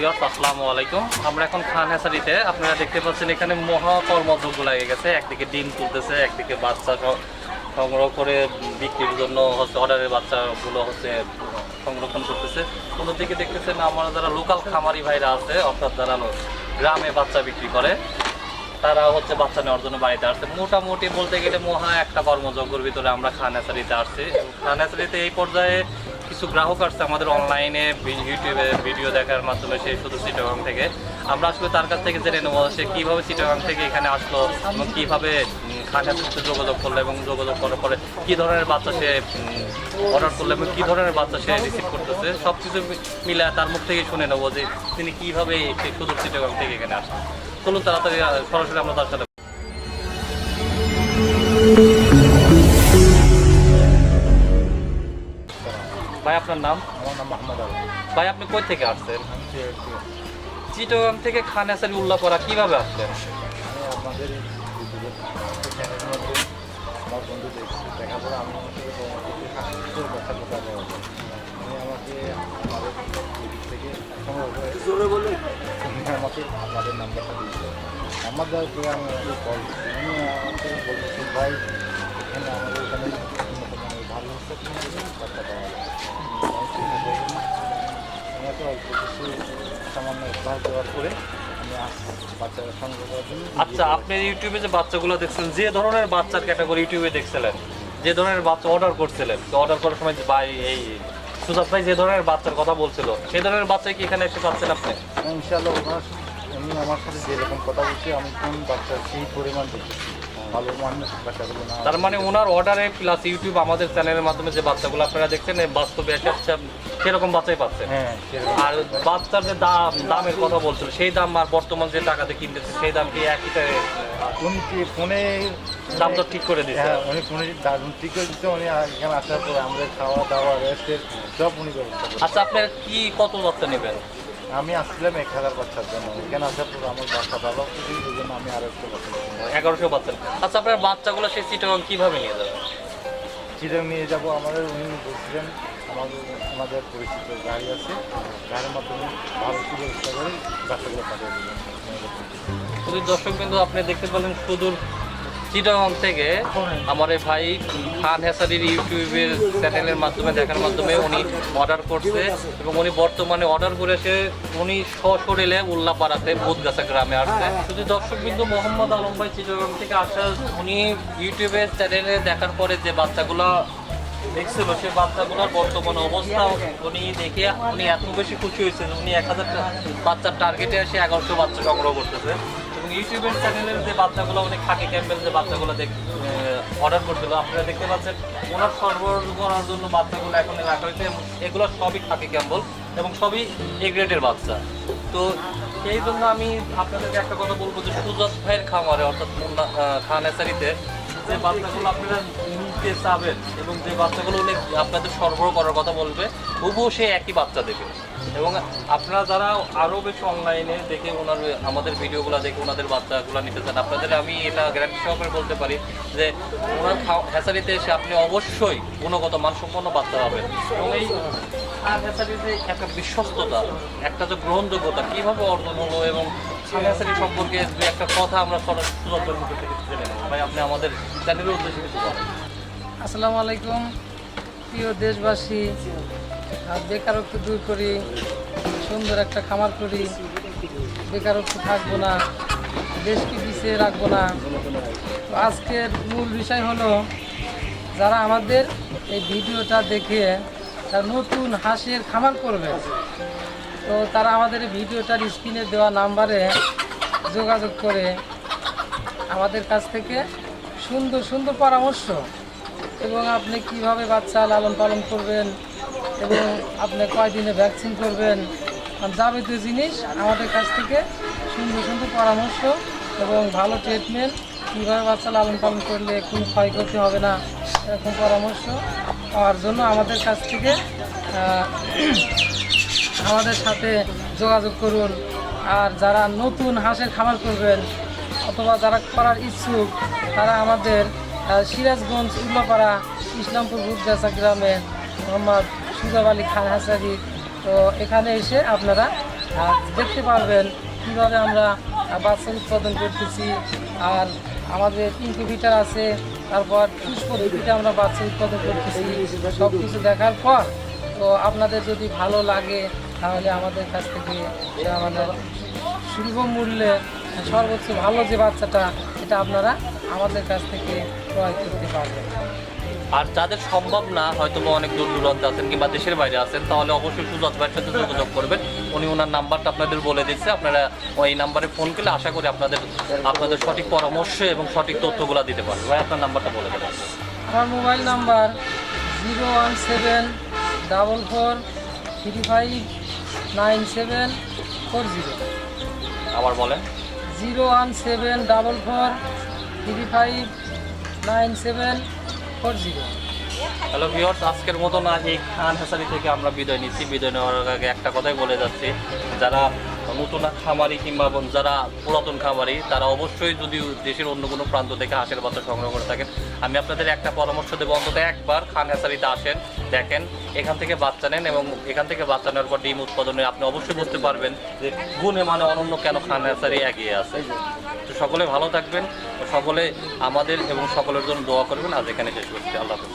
Viewers আসসালামু আলাইকুম। আমরা এখন খান হ্যাচারিতে, আপনারা দেখতে পাচ্ছেন এখানে মহা কর্মযজ্ঞ লাগে গেছে। একদিকে ডিম তুলতেছে, একদিকে বাচ্চা সংগ্রহ করে বিক্রির জন্য হচ্ছে অর্ডারের বাচ্চাগুলো হচ্ছে সংরক্ষণ করতেছে। অন্যদিকে দেখতেছেন আমরা যারা লোকাল খামারি ভাইরা আছে, অর্থাৎ যারা গ্রামে বাচ্চা বিক্রি করে, তারা হচ্ছে বাচ্চা নেওয়ার জন্য বাড়িতে আসছে। মোটামুটি বলতে গেলে মহা একটা কর্মযজ্ঞের ভিতরে আমরা খান হ্যাচারিতে আসছি। খান হ্যাচারিতে এই পর্যায়ে কিছু গ্রাহক আসছে আমাদের অনলাইনে ইউটিউবে ভিডিও দেখার মাধ্যমে, সে শুধু চিটাগাং থেকে। আমরা আসলে তার কাছ থেকে জেনে নেবো সে কীভাবে চিটাগাং থেকে এখানে আসলো এবং কীভাবে খান হ্যাচারিতে যোগাযোগ করলো এবং যোগাযোগ করার পরে কী ধরনের বাচ্চা সে অর্ডার করলো এবং কী ধরনের বাচ্চা সে রিসিভ করতেছে, সব কিছু মিলে তার মুখ থেকে শুনে নেবো যে তিনি কীভাবে শুধু চিটাগাং থেকে এখানে আসেন। চলুন তাড়াতাড়ি সরাসরি আমরা তার সাথে। ভাই আপনার নাম? আমার নাম মোহাম্মদ আলী। ভাই আপনি কই থেকে আসছেন? চিটাগাং থেকে খান হ্যাচারি উল্লাপাড়া কিভাবে আসলেন? আমাদের চ্যানেলের মধ্যে আমার বন্ধু দেখার পরে আমি কথা কথা উনি আমাকে আমাদের থেকে সংগ্রহ করে আমাকে আমাদের নাম্বারটা দিয়েছে। নাম্বার দেওয়ার পরে আমি আমাকে কল দিচ্ছি। উনি আমাকে বলতেছেন ভাই এখানে আমাদের এখানে ভালো হচ্ছে বাচ্চা পাওয়া যায়। আমাকে অল্প কিছু সামান্য অভ্যাস দেওয়ার পরে আমি বাচ্চারা সংগ্রহ করার জন্য। আচ্ছা, আপনি ইউটিউবে যে বাচ্চাগুলো দেখছেন, যে ধরনের বাচ্চার ক্যাটাগরি ইউটিউবে দেখছিলেন, যে ধরনের বাচ্চা অর্ডার করছিলেন, তো অর্ডার করার সময় ভাই এই সুজাত ভাই যে ধরনের বাচ্চার কথা বলছিল, সেই ধরনের বাচ্চাই কি এখানে এসে পাচ্ছেন আপনি? ইনশাআল্লাহ উনি আমার সাথে যেরকম কথা বলছে আমি কোন বাচ্চা সেই পরিমাণ দেখেছি ভালো মানুষ বাচ্চাগুলো না। তার মানে ওনার অর্ডারে প্লাস ইউটিউব আমাদের চ্যানেলের মাধ্যমে যে বাচ্চাগুলো আপনারা দেখছেন বাস্তবে এসে সেরকম বাচ্চাই পাচ্ছেন। হ্যাঁ, আর বাচ্চার যে দামের কথা বলছিল, সেই দাম আর বর্তমান যে টাকাতে কিনতেছে সেই দাম কি একই? উনি কি ফোনে দাম তো ঠিক করে দিচ্ছে? হ্যাঁ, উনি ফোনে দাম ঠিক করে দিচ্ছে। উনি এখানে আসার পরে আমাদের খাওয়া দাওয়া রেস্টের সব উনি ব্যবস্থা করছে। আচ্ছা, আপনার কি কত বাচ্চা নেবেন? আমি আসছিলাম 1000 বাচ্চার জন্য। এখানে আসার পর আমার বাচ্চা ভালো হচ্ছে, এই জন্য আমি আরো একটু বাচ্চা 1100 বাচ্চা। আচ্ছা, আপনার বাচ্চাগুলো সেই চিটাগাং কীভাবে নিয়ে যাবেন? চিটাগাং নিয়ে যাবো। আমাদের উনি বলছিলেন আমাদের পরিচিত গাড়ি আছে, গাড়ির মাধ্যমে ভালো ব্যবস্থা করে বাচ্চাগুলো পাঠিয়ে দেবেন। শুধু দর্শক বিন্দু আপনি দেখতে পেলেন সুদূর চিটাগাং থেকে আমার এই ভাই খান হ্যাচারির ইউটিউবের চ্যানেলের মাধ্যমে দেখার মাধ্যমে উনি অর্ডার করছে এবং উনি বর্তমানে অর্ডার করেছে উনি সশরীরে উল্লাপাড়াতে বুধগাছা গ্রামে আসছে। শুধু দর্শক বিন্দু মোহাম্মদ আলম ভাই চিটাগাং থেকে আসা, উনি ইউটিউবের চ্যানেলে দেখার পরে যে বাচ্চাগুলো দেখছিল সেই বাচ্চাগুলোর বর্তমান অবস্থা উনি দেখে উনি এত বেশি খুশি হয়েছেন। উনি 1000 বাচ্চার টার্গেটে এসে 1100 বাচ্চা সংগ্রহ করতেছে এবং ইউটিউবের চ্যানেলের যে বাচ্চাগুলো উনি খাকি ক্যাম্পেল যে বাচ্চাগুলো অর্ডার করছিল, আপনারা দেখতে পাচ্ছেন ওনার সরবরাহ করার জন্য বাচ্চাগুলো এখন রাখা হয়েছে। এগুলো সবই খাকি ক্যাম্পল এবং সবই এ গ্রেডের বাচ্চা। তো সেই জন্য আমি আপনাদেরকে একটা কথা বলবো যে সুজাত ভাইয়ের খামারে অর্থাৎ খান হ্যাচারিতে যে বাচ্চাগুলো আপনারা নিতে চাবেন এবং যে বাচ্চাগুলো উনি আপনাদের সরবরাহ করার কথা বলবে, তবুও সে একই বাচ্চা দেবে। এবং আপনারা যারা আরও বেশি অনলাইনে দেখে আমাদের ভিডিওগুলো দেখে ওনাদের বাচ্চাগুলো নিতে চান, আপনাদের আমি এটা গ্যারান্টি সহকারে বলতে পারি যে ওনার হ্যাচারিতে এসে আপনি অবশ্যই গুণগত মানসম্পন্ন বাচ্চা পাবেন। এবং এই হ্যাচারিতে একটা বিশ্বস্ততা, একটা যে গ্রহণযোগ্যতা কীভাবে অর্জন হলো এবং হ্যাচারি সম্পর্কে যে একটা কথা আমরা সুযোগের মুখে থেকে জেনে নেব। ভাই আপনি আমাদের চ্যানেলের উদ্দেশ্যে কিছু বলেন। আসসালামু আলাইকুম প্রিয় দেশবাসী। বেকারত্ব দূর করি, সুন্দর একটা খামার করি, বেকারত্ব থাকবো না, দেশকে পিছিয়ে রাখবো না। তো আজকের মূল বিষয় হলো যারা আমাদের এই ভিডিওটা দেখে তারা নতুন হাঁসের খামার করবে, তো তারা আমাদের এই ভিডিওটার স্ক্রিনে দেওয়া নাম্বারে যোগাযোগ করে আমাদের কাছ থেকে সুন্দর সুন্দর পরামর্শ এবং আপনি কিভাবে বাচ্চা লালন পালন করবেন এবং আপনি কয়দিনে ভ্যাকসিন করবেন, যাবতীয় জিনিস আমাদের কাছ থেকে সুন্দর সুন্দর পরামর্শ এবং ভালো ট্রিটমেন্ট, কীভাবে বাচ্চা লালন পালন করলে কোনো ক্ষয়ক্ষতি হবে না, এরকম পরামর্শ পাওয়ার জন্য আমাদের কাছ থেকে আমাদের সাথে যোগাযোগ করুন। আর যারা নতুন হাঁসের খামার করবেন অথবা যারা করার ইচ্ছুক তারা আমাদের সিরাজগঞ্জ উল্লাপাড়া ইসলামপুর বুধগাছা গ্রামে মোহাম্মদ সুজাব আলী খান হ্যাচারি, তো এখানে এসে আপনারা দেখতে পারবেন কীভাবে আমরা বাচ্চা উৎপাদন করতেছি। আর আমাদের ইনকিউবেটর আছে, তারপর পুষ পদ্ধতিতে আমরা বাচ্চা উৎপাদন করতেছি। সব কিছু দেখার পর তো আপনাদের যদি ভালো লাগে তাহলে আমাদের কাছ থেকে আমাদের সুলভ মূল্যে সর্বোচ্চ ভালো যে বাচ্চাটা এটা আপনারা আমাদের কাছ থেকে ক্রয় করতে পারবেন। আর যাদের সম্ভব না, হয়তো বা অনেক দূর দূরান্তে আছেন কিংবা দেশের বাইরে আছেন, তাহলে অবশ্যই সুজাত ভাইয়ের সাথে যোগাযোগ করবেন। উনি ওনার নাম্বারটা আপনাদের বলে দিচ্ছে, আপনারা ওই নাম্বারে ফোন করলে আশা করি আপনাদের সঠিক পরামর্শ এবং সঠিক তথ্যগুলো দিতে পারবেন। ভাই আপনার নাম্বারটা বলে দেবেন। আমার মোবাইল নাম্বার 01744359740। আবার বলেন। 01744359740। হ্যালো ভিউয়ার্স, আজকের মতো না এই খান হ্যাচারি থেকে আমরা বিদায় নিচ্ছি। বিদায় নেওয়ার আগে একটা কথাই বলে যাচ্ছি, যারা নতুন খামারি কিংবা যারা পুরাতন খামারি তারা অবশ্যই যদি দেশের অন্য কোনো প্রান্ত থেকে হাঁসের বাচ্চা সংগ্রহ করে থাকেন, আমি আপনাদের একটা পরামর্শ দেবো, অন্তত একবার খান হ্যাচারিতে আসেন, দেখেন, এখান থেকে বাচ্চা নেন এবং এখান থেকে বাচ্চা নেওয়ার পর ডিম উৎপাদনে আপনি অবশ্যই বুঝতে পারবেন যে গুণে মানে অনন্য কেন খান হ্যাচারি এগিয়ে আছে। তো সকলে ভালো থাকবেন, সকলে আমাদের এবং সকলের জন্য দোয়া করবেন। আজ এখানে শেষ করছি। আল্লাহ হাফেজ।